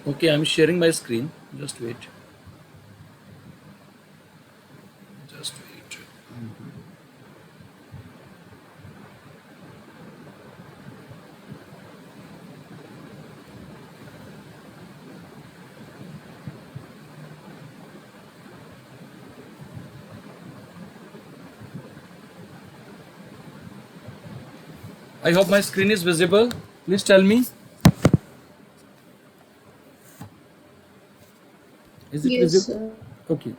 Okay, I'm sharing my screen. Just wait. Just wait. I hope my screen is visible. Please tell me. Is it Yes, visible? sir. Okay.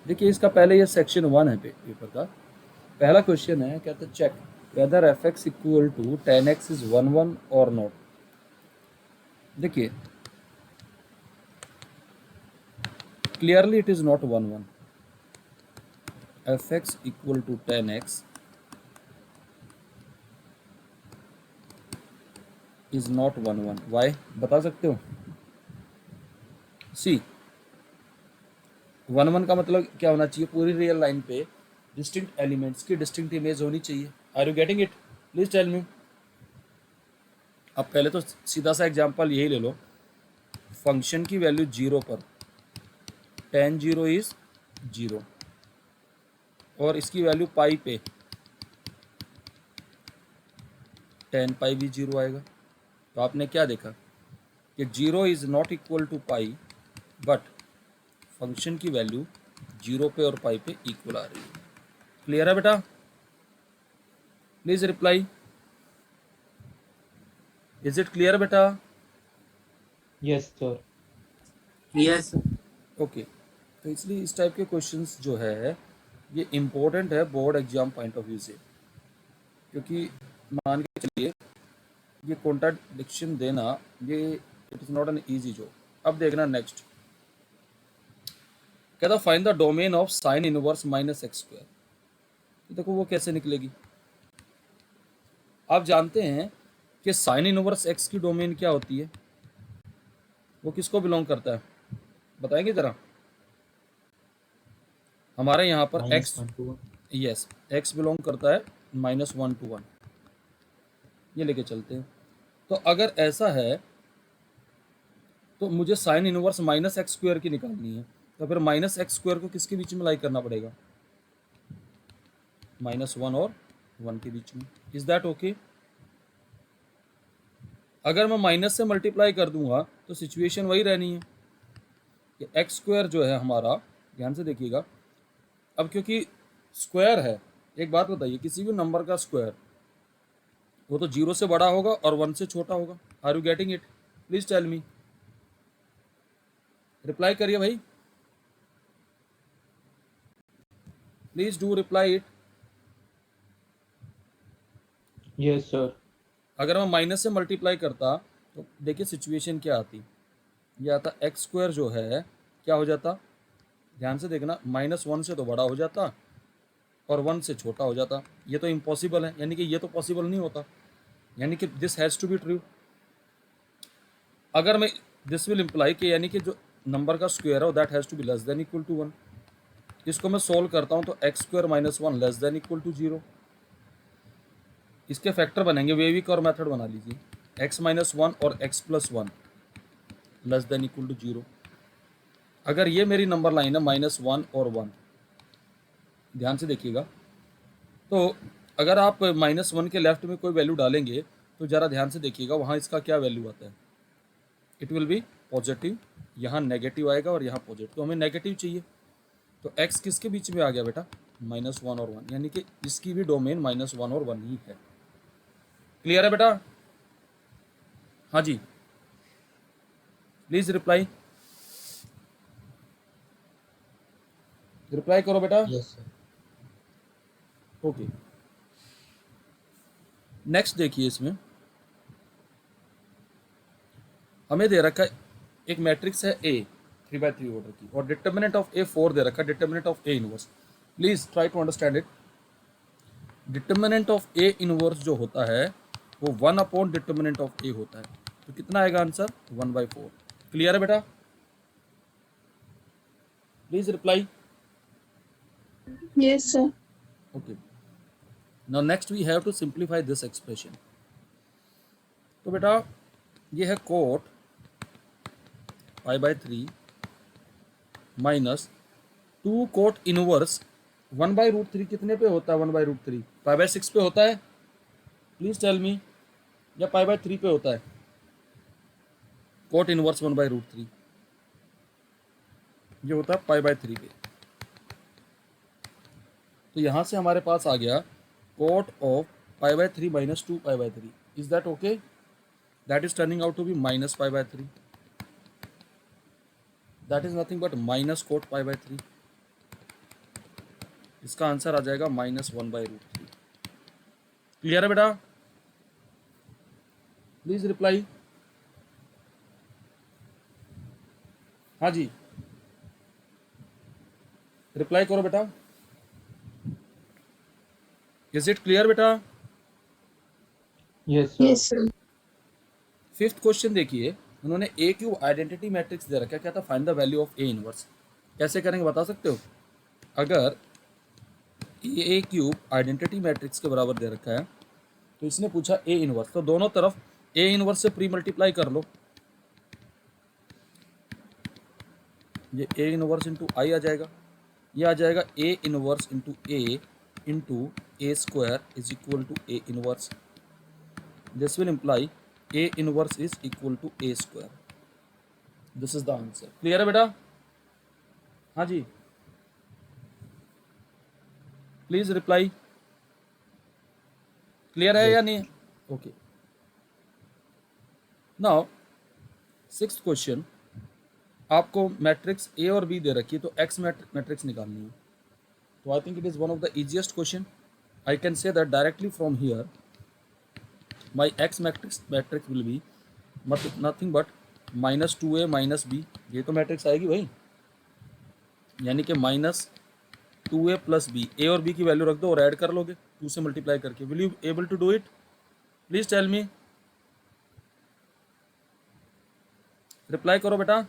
देखिए इसका पहले ये section 1 है paper का। पहला question है, कहते check whether f x equal to 10x is 1 और नॉट। देखिए clearly it is not 1 f x equal to 10x is not 1 why बता सकते हो? सी 1 का मतलब क्या होना चाहिए? पूरी रियल लाइन पे डिस्टिंक्ट एलिमेंट्स की डिस्टिंक्ट इमेज होनी चाहिए। Are you getting it? Please tell me. अब पहले तो सीधा सा एग्जांपल यही ले लो। फंक्शन की वैल्यू 0 पर tan 0 इज 0 और इसकी वैल्यू पाई पे tan पाई भी 0 आएगा। तो आपने क्या देखा कि 0 is not equal to pi, but function की वैल्यू 0 पे और पाई पे इक्वल आ रही है। क्लियर है बेटा? Please reply. Is it clear बेटा? Yes, sir. Yes, ओके तो इसलिए इस टाइप के क्वेश्चंस जो है ये इम्पोर्टेंट है board exam point of view से, क्योंकि मान के चलिए ये कॉन्ट्राडिक्शन देना ये it is not an easy job. अब देखना नेक्स्ट, कहता find the domain of sine inverse minus x square. तो देखो वो कैसे निकलेगी। आप जानते हैं कि साइन इनवर्स एक्स की डोमेन क्या होती है? वो किसको बिलोंग करता है बताएंगे जरा? हमारे यहाँ पर Minus x, 1 to 1. Yes x belong करता है -1 to 1। ये लेके चलते हैं। तो अगर ऐसा है तो मुझे sign inverse minus x square की निकालनी है, तो फिर माइनस एक्स स्क्वायर को किसके बीच में लाई करना पड़ेगा? -1 और 1 के बीच में। Is that okay? अगर मैं माइनस से मल्टीप्लाई कर दूंगा तो सिचुएशन वही रहनी है कि एक्स स्क्वायर जो है हमारा, ध्यान से देखिएगा, अब क्योंकि स्क्वायर है, एक बात बताइए, किसी भी नंबर का स्क्वायर वो तो 0 से बड़ा होगा और 1 से छोटा होगा। Are you getting it? Please tell me. Reply करिए भाई, please do reply it. Yes, sir. अगर मैं माइनस से मल्टीप्लाई करता तो देखिए सिचुएशन क्या आती। ये आता एक्स स्क्वायर जो है क्या हो जाता, ध्यान से देखना, -1 से तो बड़ा हो जाता और 1 से छोटा हो जाता। ये तो इम्पॉसिबल है, यानी कि ये तो पॉसिबल नहीं होता, यानी कि this has to be true. अगर मैं दिस विल इम्प्लाई कि यानी कि जो नंबर का स्क्वायर है that has to be less than equal to 1। इसको मैं सोल्व करता हूँ तो x square -1 less than equal to 0। इसके फैक्टर बनेंगे, वेविक और मेथड बना लीजिए, x-1 और x+1 less than equal to 0। अगर ये मेरी नंबर लाइन है -1 और 1, ध्यान से देखिएगा, तो अगर आप -1 के लेफ्ट में कोई वैल्यू डालेंगे तो ज़रा ध्यान से देखिएगा वहाँ इसका क्या वैल्यू आता है। इट विल बी पॉजिटिव, यहाँ नेगेटिव आएगा और यहाँ पॉजिटिव, तो हमें नेगेटिव चाहिए। तो x किसके बीच में आ गया बेटा? -1 और 1, यानी कि इसकी भी डोमेन -1 और 1 ही है। क्लियर है बेटा? हाँ जी, प्लीज रिप्लाई। रिप्लाई करो बेटा। Yes, sir. ओके नेक्स्ट देखिए, इसमें हमें दे रखा है एक मैट्रिक्स है A 3/3 ऑर्डर की और डिटर्मिनेंट ऑफ A 4 दे रखा है, determinant of A inverse. Please try to understand it. Determinant of A inverse जो होता है वो 1 डिटर्मिनेंट ऑफ A होता है। तो कितना आएगा आंसर? 1/4। क्लियर है बेटा? Please reply. Yes, sir. Okay now next we have to simplify this expression. तो बेटा ये है कोट π/3 माइनस 2 कोट इनवर्स 1/√3 कितने पे होता है? 1/√3 π/6 पे होता है? प्लीज टेल मी, या π/3 पे होता है? कोट इनवर्स 1/√3 ये होता है π/3 पे। तो यहां से हमारे पास आ गया cot of π/3 minus 2 π/3। Is that okay? That is turning out to be minus π/3। That is nothing but minus cot π/3। इसका आंसर आ जाएगा -1/√3। क्लियर है बेटा? Please reply. हाँ जी, रिप्लाई करो बेटा। इज इट क्लियर बेटा? Yes, sir. Yes, sir. Fifth question देखिए, उन्होंने ए क्यूब आइडेंटिटी मैट्रिक्स दे रखा है। क्या था? Find the value of A inverse. कैसे करेंगे बता सकते हो? अगर ए क्यूब आइडेंटिटी मैट्रिक्स के बराबर दे रखा है तो इसने पूछा ए इनवर्स, तो दोनों तरफ ए इनवर्स से प्री मल्टीप्लाई कर लो। ये ए इनवर्स इंटू आई आ जाएगा, ये आ जाएगा A inverse into A square is equal to A inverse. This will imply A inverse is equal to A square. This is the answer. Clear है बेटा? हाँ जी, प्लीज रिप्लाई। क्लियर है या नहीं? ओके, नाउ सिक्स्थ क्वेश्चन, आपको matrix A और B दे रखी है, तो एक्स मैट्रिक्स निकालनी है। तो I think it is one of the easiest question. I can say that directly from here my x matrix will be nothing but -2a minus b. ये तो matrix आएगी भाई, यानी कि -2a प्लस बी। ए और बी की value रख दो और ऐड कर लोगे 2 से मल्टीप्लाई करके। Will you able to do it? Please tell me, reply करो बेटा।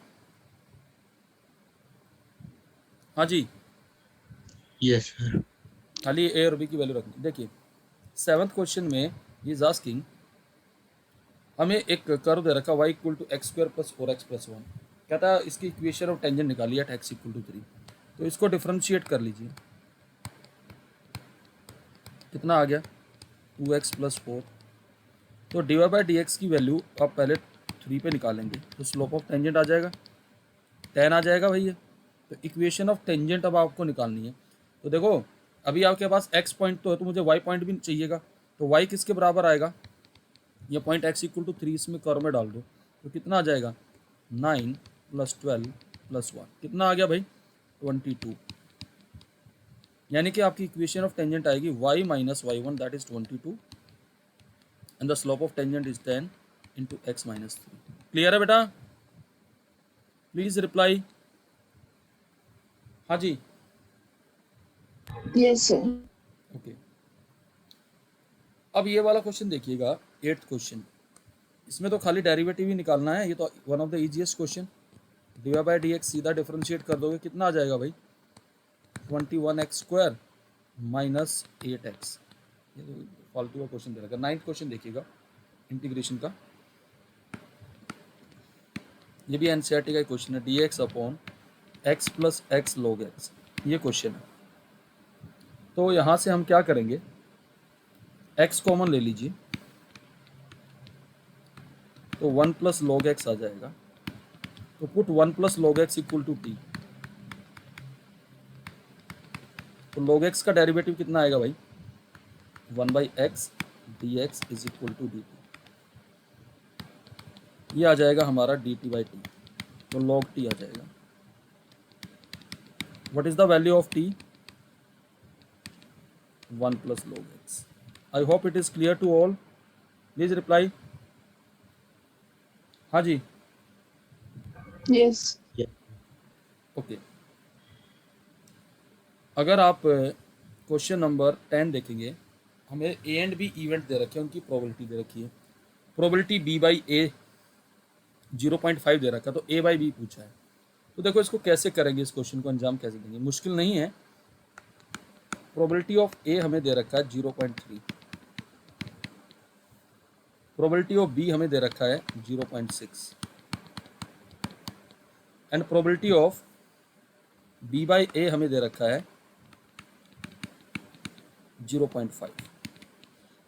हाँ जी, Yes, sir. खाली ए और बी की वैल्यू रखनी। देखिए सेवन्थ क्वेश्चन में ये इज आस्किंग, हमें एक कर्व दे रखा y equal to x square plus 4x plus 1। कहता है इसकी इक्वेशन ऑफ टेंजेंट निकालिए एट x इक्वल टू 3। तो इसको डिफरेंशिएट कर लीजिए। कितना आ गया? 2x plus 4। तो dy/dx की वैल्यू आप पहले 3 पे निकालेंगे तो स्लोप ऑफ टेंजेंट आ जाएगा 10 आ जाएगा भैया। तो इक्वेशन ऑफ टेंजेंट अब आपको निकालनी है। तो देखो अभी आपके पास x पॉइंट तो है, तो मुझे y पॉइंट भी चाहिएगा। तो y किसके बराबर आएगा? ये पॉइंट x इक्वल टू 3 इसमें कर्व में डाल दो, तो कितना आ जाएगा? 9 + 12 + 1। कितना आ गया भाई? 22। यानी कि आपकी इक्वेशन ऑफ टेंजेंट आएगी y minus y1 that is 22 and the slope of tangent is 10 into x minus 3। Clear है बेटा? Please reply. हाँ जी, Yes, sir. ओके। अब ये वाला क्वेश्चन देखिएगा, 8th क्वेश्चन। इसमें तो खाली डेरिवेटिव ही निकालना है। ये तो one of the easiest question. dy/dx सीधा डिफरेंशिएट कर दोगे, कितना आ जाएगा भाई? 21x² minus 8x। ये तो फालतू का क्वेश्चन दे रखा है। 9th क्वेश्चन देखिएगा इंटीग्रेशन का, ये भी एनसीईआरटी का क्वेश्चन है। dx upon x plus x log x, ये क्वेश्चन है। तो यहाँ से हम क्या करेंगे, x कॉमन ले लीजिए, तो 1 प्लस log x आ जाएगा। तो put 1 plus log x equal to t। तो log x का डेरिवेटिव कितना आएगा भाई? 1/x dx is equal to dt। ये आ जाएगा हमारा dt/t। तो log t आ जाएगा। What is the value of t? 1 plus log x। I hope it is clear to all. Please reply. हाँ जी, Yes. ओके। अगर आप क्वेश्चन नंबर 10 देखेंगे, हमें ए एंड बी इवेंट दे रखे हैं, उनकी प्रोबेबिलिटी दे रखी है। प्रोबेबिलिटी b/a 0.5 दे रखा है, तो a/b पूछा है। तो देखो इसको कैसे करेंगे, इस क्वेश्चन को अंजाम कैसे देंगे? मुश्किल नहीं है। प्रोबेबिलिटी ऑफ a हमें दे रखा है 0.3, प्रोबेबिलिटी ऑफ b हमें दे रखा है 0.6, and probability of b by A हमें दे रखा है 0.5।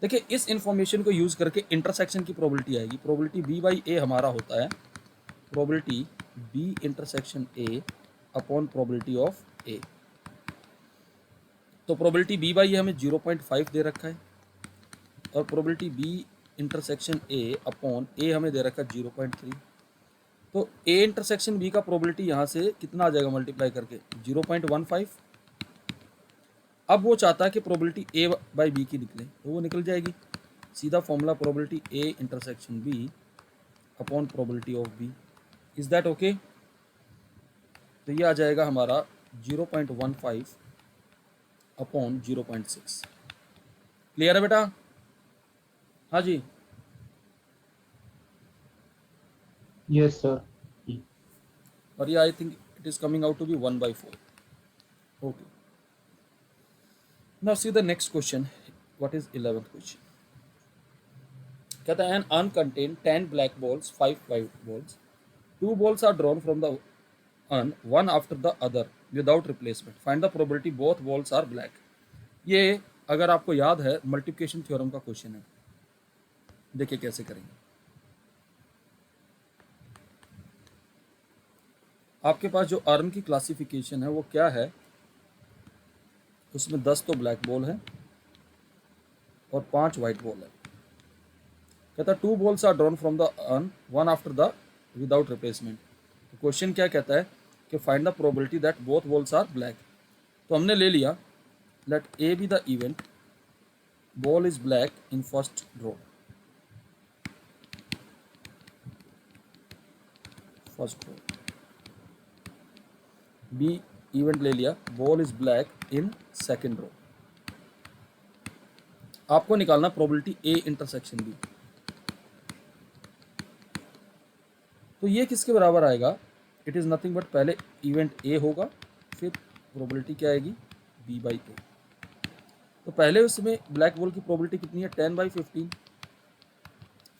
देखिए इस इंफॉर्मेशन को यूज करके इंटरसेक्शन की प्रोबेबिलिटी आएगी। प्रोबेबिलिटी b बाई ए हमारा होता है probability b intersection a upon probability of a। तो प्रोबेबिलिटी b बाई ए हमें 0.5 दे रखा है और probability b intersection a upon a हमें दे रखा है 0.3। तो a इंटरसेक्शन b का प्रोबेबिलिटी यहाँ से कितना आ जाएगा मल्टीप्लाई करके 0.15। अब वो चाहता है कि प्रोबेबिलिटी a बाई b की निकले, तो वो निकल जाएगी। सीधा formula probability a intersection b upon probability of b। Is that okay? तो ये आ जाएगा हमारा 0.15 अपॉन 0.6। क्लियर है बेटा? हाँ जी। Yes, sir. और ये I think it is coming out to be 1/4। Okay, now see the next question. What is 11th question? कहता है an urn contained 10 black balls 5 white balls, 2 balls are drawn from the un one after the other without replacement, find the probability both balls are black। ये अगर आपको याद है multiplication theorem का question है। देखिए कैसे करेंगे। आपके पास जो अर्न की क्लासिफिकेशन है वो क्या है? उसमें 10 तो ब्लैक बॉल है और 5 वाइट बॉल है। कहता है 2 balls are drawn from the urn one after the without replacement. तो क्वेश्चन क्या कहता है कि find the probability that both balls are black. तो हमने ले लिया let A be the event ball is black in first draw. First draw B event ले लिया ball is black in second draw. आपको निकालना प्रोबेबिलिटी ए इंटरसेक्शन बी। तो ये किसके बराबर आएगा? इट इज़ नथिंग बट पहले इवेंट ए होगा फिर प्रोबेबिलिटी क्या आएगी बी बाई ए। तो पहले उसमें ब्लैक बॉल की प्रोबेबिलिटी कितनी है 10/15,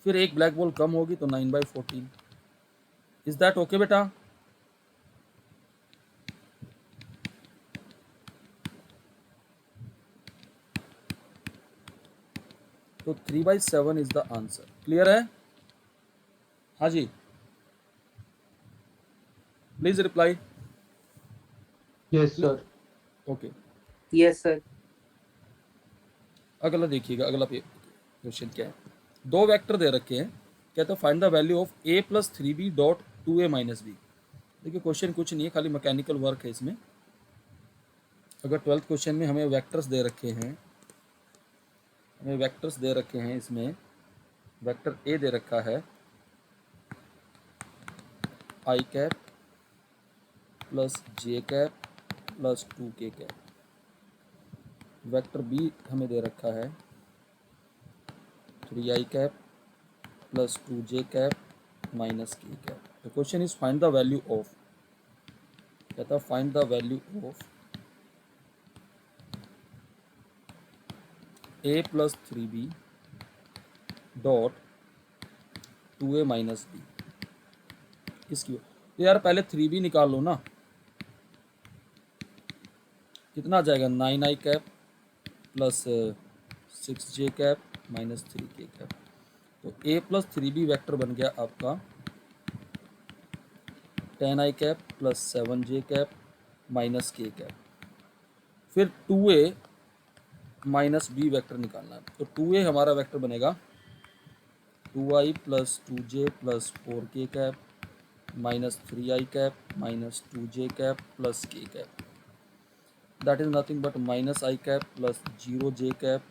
फिर एक ब्लैक बॉल कम होगी तो 9/14। इज दैट ओके बेटा? तो 3/7 इज द आंसर। क्लियर है? हाँ जी, please reply. Yes, sir. Okay, Yes, sir. अगला देखिएगा। अगला क्वेश्चन क्या है? 2 वेक्टर दे रखे हैं। कहता है find the value of a + 3b dot 2a - b। देखिए क्वेश्चन कुछ नहीं है, खाली मैकेनिकल वर्क है इसमें। अगर 12th क्वेश्चन में हमें वेक्टर्स दे रखे हैं, इसमें वेक्टर a दे रखा है i cap plus j cap plus 2k cap. Vector b हमें दे रखा है 3i cap plus 2j cap minus k cap. The question is find the value of, कहता है find the value of a + 3b dot 2a - b। इसकी तो यार पहले 3b निकाल लो ना। कितना आ जाएगा 9i cap plus 6j cap minus 3k cap. तो a + 3b वेक्टर बन गया आपका 10i cap plus 7j cap minus k cap. फिर 2a - b वेक्टर निकालना है। तो 2a हमारा वेक्टर बनेगा 2i plus 2j plus 4k cap minus 3i cap minus 2j cap plus k cap. That is nothing but minus i cap plus 0j cap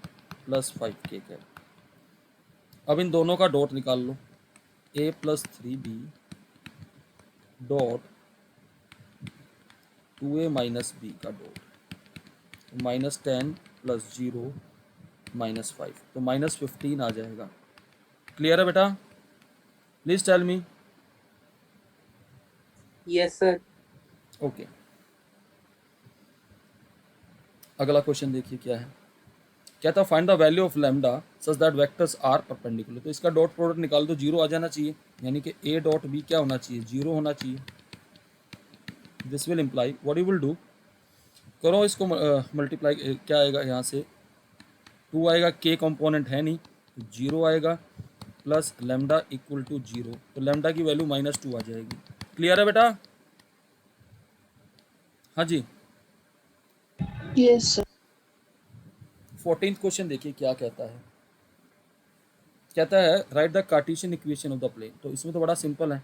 plus 5k cap. अब इन दोनों का dot निकाल लो। a + 3b dot 2a - b का dot -10 plus 0 minus 5, तो -15 आ जाएगा। क्लियर है बेटा? Please tell me. Yes, sir. Okay, अगला क्वेश्चन देखिए क्या है। कहता है find the value of lambda such that vectors are perpendicular. तो इसका डॉट प्रोडक्ट निकाल दो, 0 आ जाना चाहिए, यानी कि a डॉट b क्या होना चाहिए 0 होना चाहिए। This will imply what you will do, करो इसको मल्टीप्लाई, क्या आएगा यहाँ से 2 आएगा, के कंपोनेंट है नहीं तो 0 आएगा, प्लस लेमडा इक्वल टू 0, तो लेमडा की वैल्यू -2 आ जाएगी। क्लियर है बेटा? हाँ जी। Yes, sir. 14th क्वेश्चन देखिए क्या कहता है। कहता है write the Cartesian equation of the plane. तो इसमें तो बड़ा सिंपल है,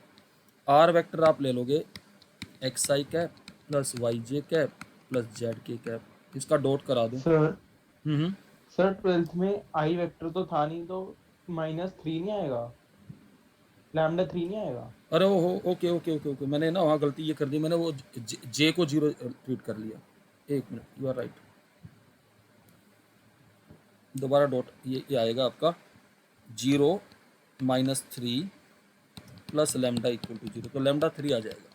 आर वेक्टर आप ले लोगे एक्स आई कैप प्लस वाई जे कैप प्लस जेड के कैप, इसका डॉट करा दूं। सर हम्म। सर 12th में आई वेक्टर तो था नहीं, तो -3 नहीं आएगा, लैम्डा 3 नहीं आएगा। अरे वो हो, ओके ओके ओके ओके, मैंने ना वहाँ गलती ये कर दी, मैंने वो जे को 0 ट्रीट कर लिया। एक मिनट, यू आर राइट, दोबारा डॉट ये आएगा आपका 0 -3 प्लस लेमडा इक्वल टू 0, तो लेमडा 3 आ जाएगा।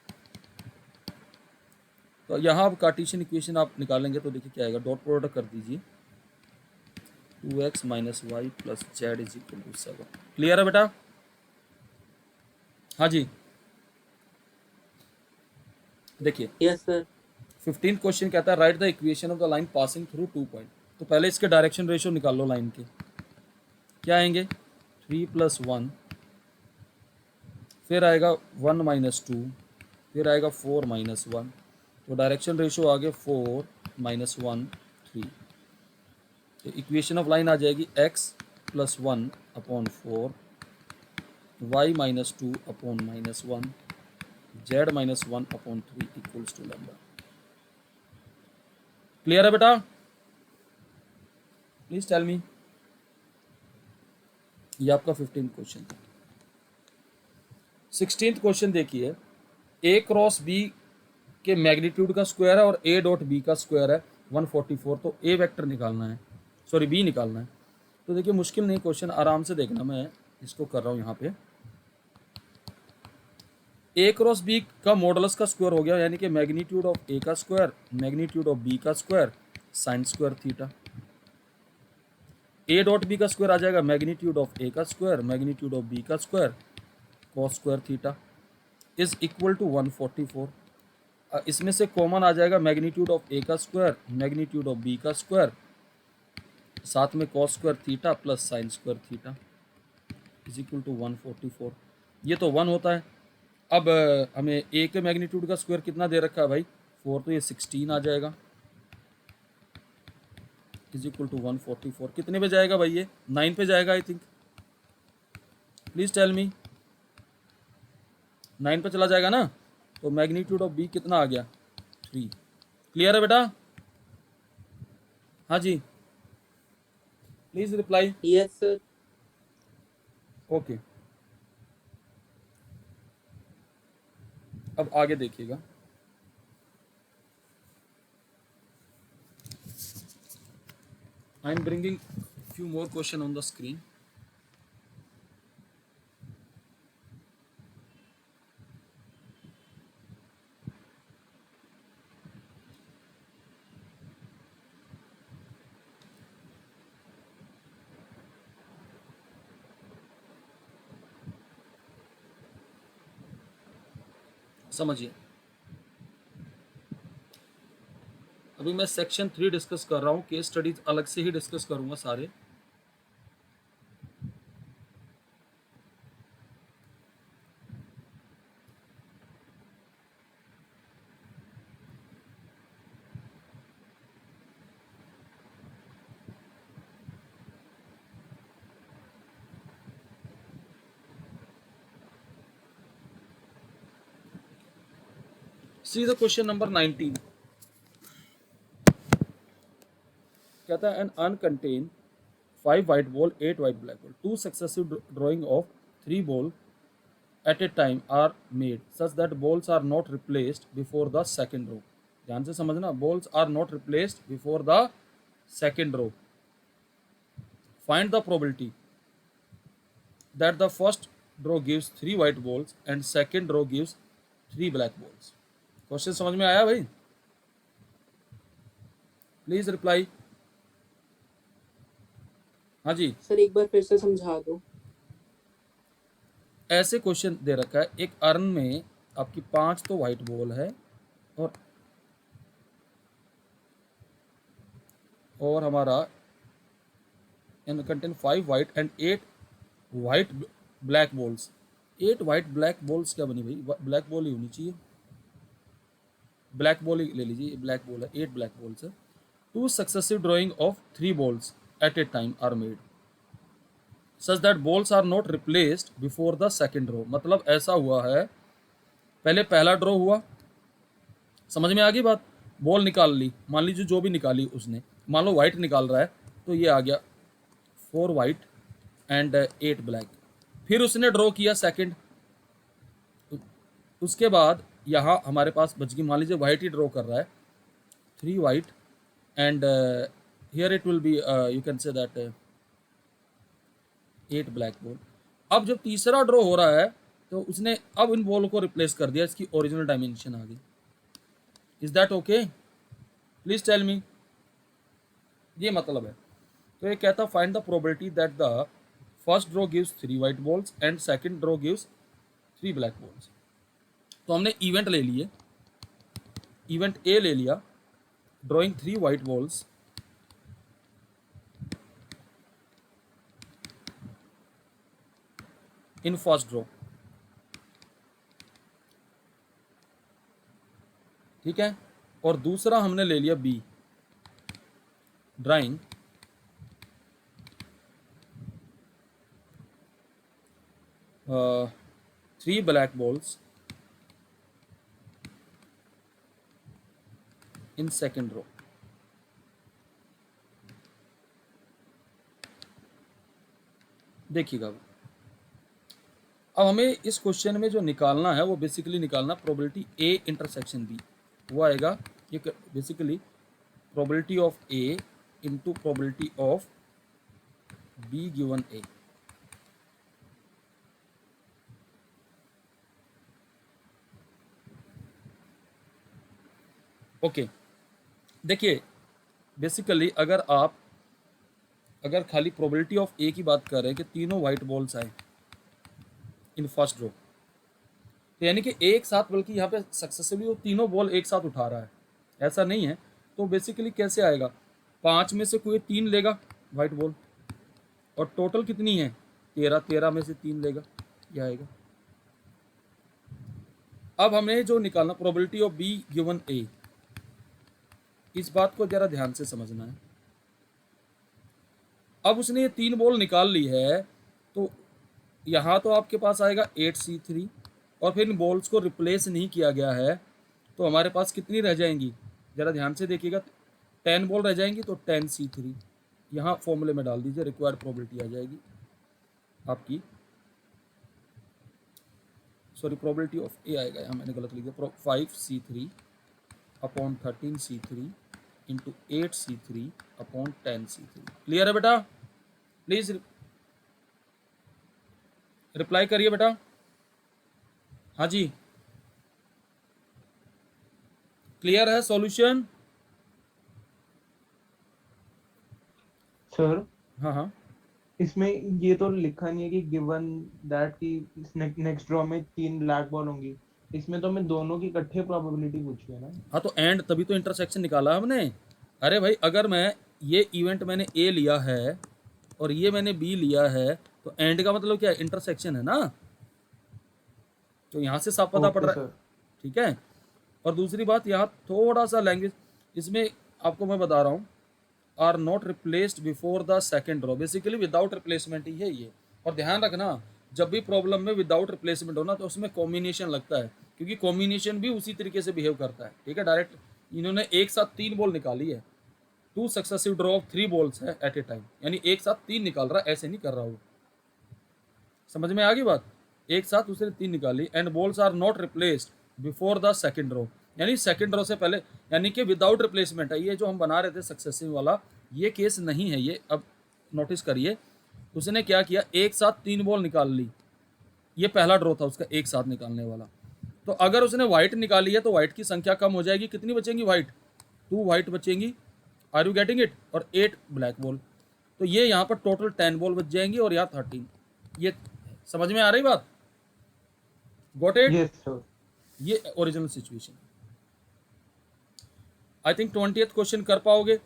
तो यहाँ आप कार्टेशियन इक्वेशन आप निकालेंगे तो देखिए क्या आएगा, डॉट प्रोडक्ट कर दीजिए 2x - y plus z is equal to 7। Clear है बेटा? हाँ जी। देखिए Yes, sir. 15 क्वेश्चन कहता है write the equation of the line passing through 2 point. तो पहले इसके डायरेक्शन रेशियो निकाल लो लाइन के, क्या आएंगे 3 + 1, फिर आएगा 1 - 2, फिर आएगा 4 - 1, तो डायरेक्शन रेशियो आ गया 4 - 1 3। तो इक्वेशन ऑफ लाइन आ जाएगी x + 1/4, y - 2/-1, z - 1/3 equals to lambda. Clear है बेटा? Please tell me. ये आपका 15 क्वेश्चन। 16th क्वेश्चन देखिए, a क्रॉस b के मैग्नीट्यूड का स्क्वायर है और a डॉट b का स्क्वायर है 144, तो a वेक्टर निकालना है, सॉरी b निकालना है। तो देखिए मुश्किल नहीं क्वेश्चन, आराम से देखना, मैं इसको कर रहा हूँ यहाँ पे। a क्रॉस b का मॉडुलस का स्क्वायर हो गया, यानी कि मैग्नीट्यूड ऑफ a का स्क्वायर मैग्नीट्यूड ऑफ b का square sine square theta. a dot b का स्क्वायर आ जाएगा मैग्नीट्यूड ऑफ a का स्क्वायर मैग्नीट्यूड ऑफ b का square cos square theta is equal to 144। इसमें से कॉमन आ जाएगा मैग्नीट्यूड ऑफ a का स्क्वायर मैग्नीट्यूड ऑफ b का स्क्वायर, साथ में cos square theta plus sine square theta is equal to 144। ये तो 1 होता है। अब हमें a के मैग्नीट्यूड का स्क्वायर कितना दे रखा है भाई 4, तो ये 16 आ जाएगा इज इक्वल टू 144। कितने पे जाएगा भाई, ये 9 पे जाएगा I think, please tell me. 9 पे चला जाएगा ना, तो मैग्नीट्यूड ऑफ b कितना आ गया 3। क्लियर है बेटा? हाँ जी, please reply. Yes, sir. Okay, अब आगे देखिएगा। I am bringing few more question on the screen. समझिए, अभी मैं सेक्शन 3 डिस्कस कर रहा हूँ, केस स्टडीज अलग से ही डिस्कस करूंगा सारे। See the question number 19। कहता है N अनकंटेन 5 white ball 8 white black ball, 2 successive drawing of 3 ball at a time are made such that balls are not replaced before the second row। ध्यान से समझना, balls are not replaced before the second row। find the probability that the first row gives 3 white balls and second row gives 3 black balls। Question समझ में आया भाई? Please reply. हाँ जी, sir एक बार फिर से समझा दो। ऐसे क्वेश्चन दे रखा है, एक अर्न में आपकी 5 तो व्हाइट बॉल है और हमारा and contain 5 white and 8 white black balls. 8 white black balls क्या बनी भाई? ब्लैक बॉल ही होनी चाहिए, ब्लैक बॉल ही ले लीजिए, ब्लैक बॉल है, 8 ब्लैक बॉल्स है। 2 successive drying of 3 balls at a time are made such that balls are not replaced before the second draw। मतलब ऐसा हुआ है, पहले पहला ड्रॉ हुआ, समझ में आ गई बात? बॉल निकाल ली, मान लीजिए जो भी निकाली उसने, मान लो वाइट निकाल रहा है तो ये आ गया 4 वाइट एंड 8 ब्लैक। फिर उसने ड्रॉ किया सेकंड, उसके बाद यहाँ हमारे पास बच गई, मान लीजिए वाइट ही ड्रॉ कर रहा है, 3 white and here it will be you can say that 8 black ball. अब जब तीसरा ड्रॉ हो रहा है तो उसने अब इन बॉल को रिप्लेस कर दिया, इसकी ओरिजिनल डायमेंशन आ गई। Is that okay? Please tell me. ये मतलब है। तो ये कहता find the probability that the first draw gives 3 white balls and second draw gives 3 black balls. तो हमने इवेंट ले लिए, इवेंट ए ले लिया, drawing 3 white balls in first draw, ठीक है। और दूसरा हमने ले लिया B, drawing 3 black balls in second row. देखिएगा, अब हमें इस क्वेश्चन में जो निकालना है वो बेसिकली निकालना प्रोबेबिलिटी ए इंटरसेक्शन बी। वो आएगा ये basically probability of A into probability of be given A. Okay, देखिए बेसिकली अगर खाली प्रोबेबिलिटी ऑफ ए की बात कर रहे हैं कि तीनों वाइट बॉल्स आए इन फर्स्ट रो, तो यानी कि एक साथ, बल्कि यहाँ पे सक्सेसिवली वो तीनों बॉल एक साथ उठा रहा है, ऐसा नहीं है। तो बेसिकली कैसे आएगा? 5 में से कोई 3 लेगा वाइट बॉल, और टोटल कितनी है? 13 में से 3 लेगा, यह आएगा। अब हमें जो निकालना प्रोबेबिलिटी ऑफ बी गिवन ए, इस बात को जरा ध्यान से समझना है। अब उसने ये 3 बॉल निकाल ली है, तो यहाँ तो आपके पास आएगा 8C3, और फिर इन बॉल्स को रिप्लेस नहीं किया गया है, तो हमारे पास कितनी रह जाएंगी? जरा ध्यान से देखिएगा, 10 बॉल रह जाएंगी, तो 10C3 यहाँ फॉर्मूले में डाल दीजिए, रिक्वायर्ड प्रोबेबिलिटी आ जाएगी आपकी, सॉरी प्रोबेबिलिटी ऑफ ए आएगा, यहाँ मैंने गलत लिख दिया, 5C3 upon 13C3 into 8C3 upon 10C3। Clear है बेटा? प्लीज रिप्लाई करिए बेटा। हाँ जी, क्लियर है सॉल्यूशन? सर हाँ हाँ, इसमें ये तो लिखा नहीं है कि गिवन दैट की नेक्स्ट ड्रॉ में 3 ब्लैक बॉल होंगी, इसमें तो हमें दोनों की इकट्ठे प्रोबेबिलिटी पूछी है ना। हाँ तो एंड तभी तो इंटरसेक्शन निकाला हमने। अरे भाई, अगर मैं ये इवेंट मैंने ए लिया है और ये मैंने बी लिया है, तो एंड का मतलब क्या है? इंटरसेक्शन है ना, तो यहाँ से साफ पता पड़ रहा है, ठीक है। और दूसरी बात, यहाँ थोड़ा सा लैंग्वेज इसमें आपको मैं बता रहा हूँ, are not replaced before the second draw, basically without replacement ही है ये। और ध्यान रखना, जब भी प्रॉब्लम में विदाउट रिप्लेसमेंट होना तो उसमें कॉम्बिनेशन लगता है, क्योंकि कॉम्बिनेशन भी उसी तरीके से बिहेव करता है, ठीक है। डायरेक्ट इन्होंने एक साथ 3 बॉल निकाली है, 2 सक्सेसिव ड्रॉ ऑफ 3 बॉल्स है एट ए टाइम, यानी एक साथ 3 निकाल रहा है, ऐसे नहीं कर रहा वो। समझ में आ गई बात? एक साथ उसने 3 निकाली, and balls are not replaced before the second draw, यानी सेकेंड ड्रॉ से पहले, यानी कि विदाउट रिप्लेसमेंट है। ये जो हम बना रहे थे सक्सेसिव वाला, ये केस नहीं है ये। अब नोटिस करिए, उसने क्या किया, एक साथ 3 बॉल निकाल ली, ये पहला ड्रॉ था उसका एक साथ निकालने वाला। तो अगर उसने व्हाइट निकाली है तो व्हाइट की संख्या कम हो जाएगी, कितनी बचेंगी व्हाइट? 2 व्हाइट बचेंगी, आर यू गेटिंग इट? और 8 ब्लैक बॉल, तो ये यहाँ पर टोटल 10 बॉल बच जाएंगी, और यहाँ 13। ये समझ में आ रही बात? Got it? Yes sir. ये original situation. I think 20th question कर पाओगे।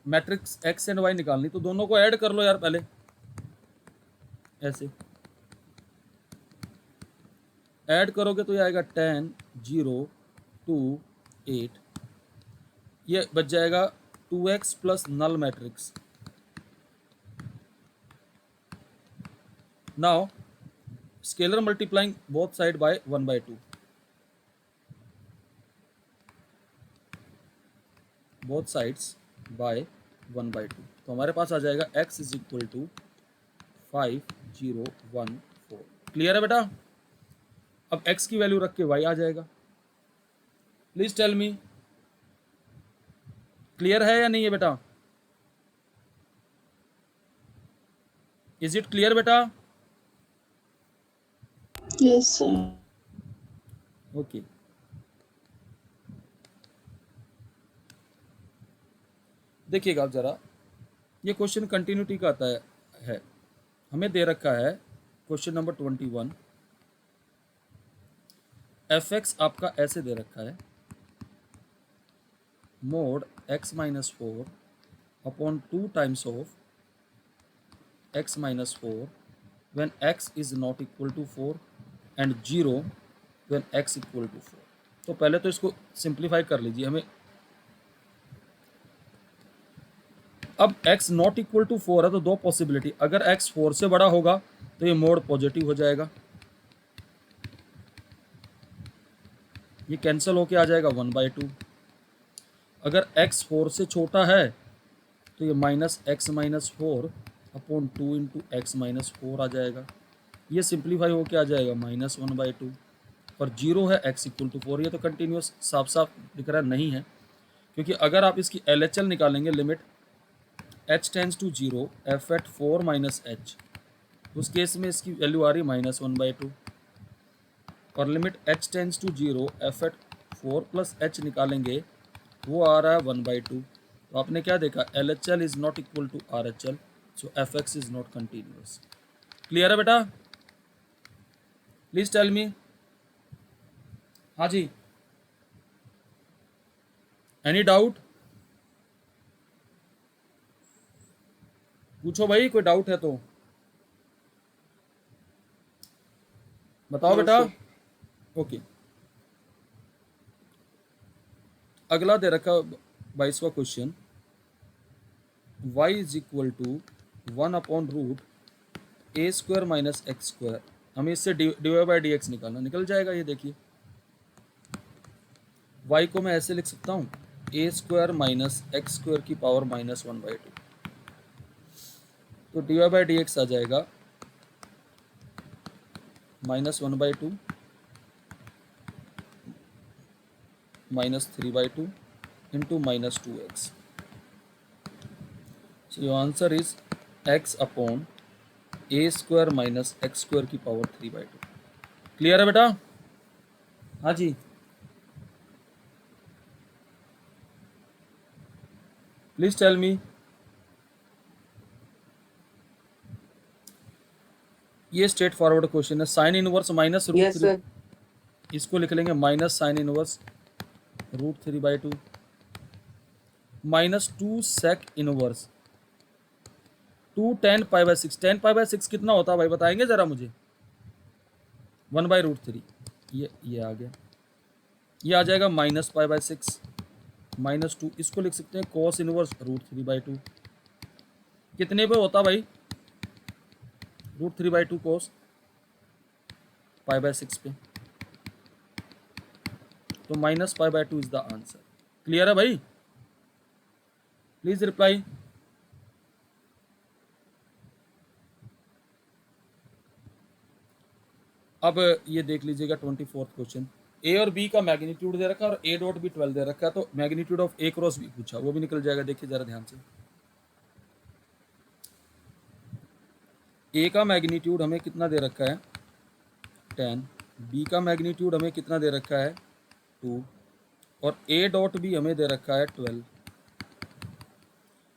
मैट्रिक्स एक्स एंड वाई निकालनी, तो दोनों को ऐड कर लो यार पहले, ऐसे ऐड करोगे तो ये आएगा 10 0 2 8, ये बच जाएगा 2x plus null matrix. Now scalar multiplying both side by 1/2, both sides by 1/2, तो हमारे पास आ जाएगा x is equal to 5014। Clear है बेटा? अब x की वैल्यू रख के y आ जाएगा। प्लीज टेल मी, क्लियर है या नहीं है बेटा? इज इट क्लियर बेटा? Yes, sir. ओके, देखिएगा आप जरा, ये क्वेश्चन कंटिन्यूटी का आता है। हमें दे रखा है क्वेश्चन नंबर 21, एफ एक्स आपका ऐसे दे रखा है, mode x minus 4 upon 2 times of x minus 4 when x is not equal to 4 and 0 when x equal to 4। तो पहले तो इसको सिंप्लीफाई कर लीजिए हमें। अब x नॉट इक्वल टू 4 है तो दो पॉसिबिलिटी, अगर x 4 से बड़ा होगा तो ये मोड पॉजिटिव हो जाएगा, ये कैंसिल होके आ जाएगा 1/2। अगर x 4 से छोटा है तो ये minus x minus 4 upon 2 into x minus 4 आ जाएगा, ये सिंप्लीफाई होके आ जाएगा -1/2, और 0 है x इक्वल टू 4। ये तो कंटिन्यूस साफ साफ दिख रहा नहीं है, क्योंकि अगर आप इसकी LHL निकालेंगे, limit h tends to 0 f at 4 minus h, उस केस में इसकी वैल्यू आ रही -1/2, और limit h tends to 0 f at 4 plus h निकालेंगे, वो आ रहा है 1/2। तो आपने क्या देखा, LHL is not equal to RHL, so fx is not continuous. Clear है बेटा? Please tell me. हाँ जी, एनी डाउट? पूछो भाई, कोई डाउट है तो बताओ No, बेटा। sir. ओके, अगला दे रखा 22वां question, y is equal to 1 upon root A square minus x square. हमें इससे dy बाई डी एक्स निकालना, निकल जाएगा ये। देखिए y को मैं ऐसे लिख सकता हूँ, a square minus x square की पावर -1/2, तो dy बाई डी एक्स आ जाएगा -1/2 -3/2 into -2x। So your answer is x upon a square minus x square की पावर 3/2। क्लियर है बेटा? हाँ जी, प्लीज टेल मी। ये स्ट्रेट फॉरवर्ड क्वेश्चन है, sine inverse minus root Yes, sir. इसको लिख लेंगे minus sine inverse √3/2 -2 sec inverse 2 10 π/6। 10 π/6 कितना होता है भाई, बताएंगे जरा मुझे? 1/√3, ये आ गया, ये आ जाएगा -π/6 -2, इसको लिख सकते हैं कॉस इनवर्स √3/2। कितने पे होता भाई? √3/2 कॉस π/6 पे, तो -π/2 इज द आंसर। क्लियर है भाई? Please reply. अब ये देख लीजिएगा 24th क्वेश्चन, ए और बी का मैग्नीट्यूड दे रखा है और ए डॉट भी 12 दे रखा है, तो magnitude of A cross B पूछा, वो भी निकल जाएगा। देखिए जरा ध्यान से, ए का मैग्नीट्यूड हमें कितना दे रखा है 10, बी का मैग्नीट्यूड हमें कितना दे रखा है 2, और ए डॉट भी हमें दे रखा है 12,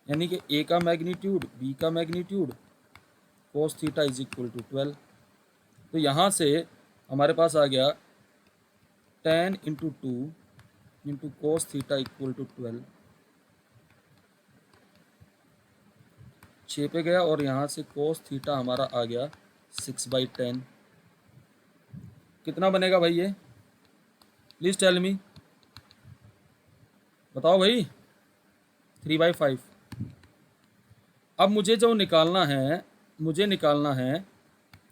यानी कि ए का मैग्नीट्यूड बी का magnitude cos theta is equal to 12। तो यहाँ से हमारे पास आ गया 10 into 2, into cos theta equal to 12। 6 पे गया और यहाँ से कोस थीटा हमारा आ गया 6/10। कितना बनेगा भाई ये? प्लीज टेल मी, बताओ भाई। 3/5। अब मुझे जो निकालना है, मुझे निकालना है,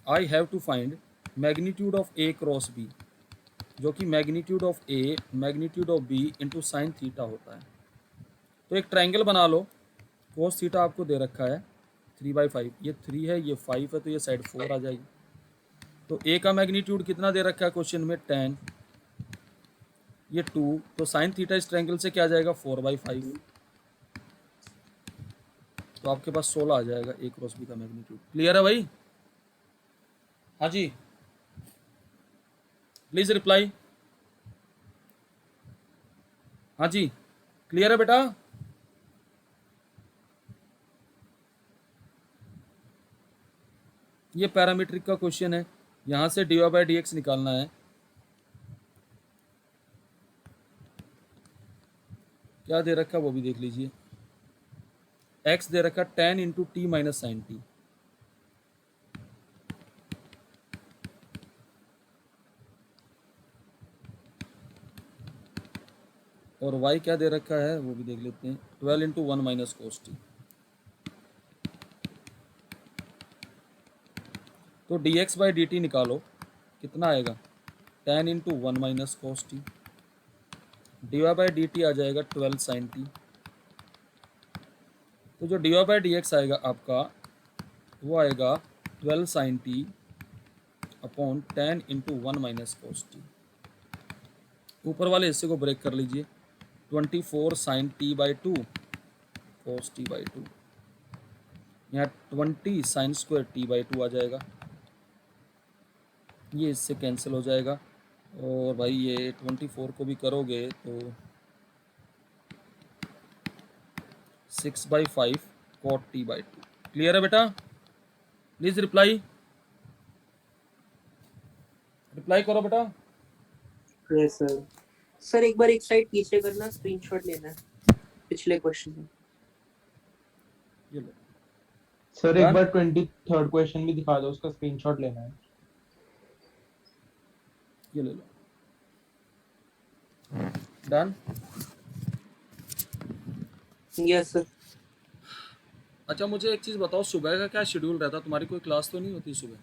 I have to find magnitude of A cross B, जो कि magnitude of A magnitude of B into sine theta होता है। तो एक ट्रायंगल बना लो। कोस थीटा आपको दे रखा है 3/5, ये 3 है, ये 5 है, तो ये साइड 4 आ जाएगी। तो ए का मैग्नीट्यूड कितना दे रखा है क्वेश्चन में? 10, ये 2, तो साइन थीटा इस ट्रायंगल से क्या आ जाएगा? 4/5। तो आपके पास 16 आ जाएगा ए क्रॉस बी का मैग्नीट्यूड। क्लियर है भाई? हाँ जी, प्लीज रिप्लाई। हाँ जी, क्लियर है बेटा? ये पैरामीट्रिक का क्वेश्चन है, यहां से dy/dx निकालना है। क्या दे रखा है वो भी देख लीजिए। x दे रखा 10 into t minus sine t, और y क्या दे रखा है वो भी देख लेते हैं। 12 इंटू 1 माइनस कोस टी। तो dx/dt निकालो, कितना आएगा? 10 into 1 minus cos T. dy/dt आ जाएगा 12 साइन टी। तो जो dy/dx आएगा आपका, वो आएगा 12 sine t upon 10 into 1 minus cos t. ऊपर वाले हिस्से को ब्रेक कर लीजिए। 24 साइन t/2 कोस t/2, यहाँ 20 साइन स्क्वायर t/2 आ जाएगा। ये इससे कैंसिल हो जाएगा, और भाई ये 24 को भी करोगे तो 6/5 cot t/2। क्लियर है बेटा? प्लीज रिप्लाई, रिप्लाई करो बेटा। Yes sir. सर एक बार एक स्लाइड पीछे करना, स्क्रीनशॉट लेना है पिछले क्वेश्चन का। ये लो, सर एक Done? बार 23rd क्वेश्चन भी दिखा दो, उसका स्क्रीनशॉट लेना है। ये ले लो। डन। Yes sir. अच्छा मुझे एक चीज़ बताओ, सुबह का क्या शेड्यूल रहता? तुम्हारी कोई क्लास तो नहीं होती सुबह?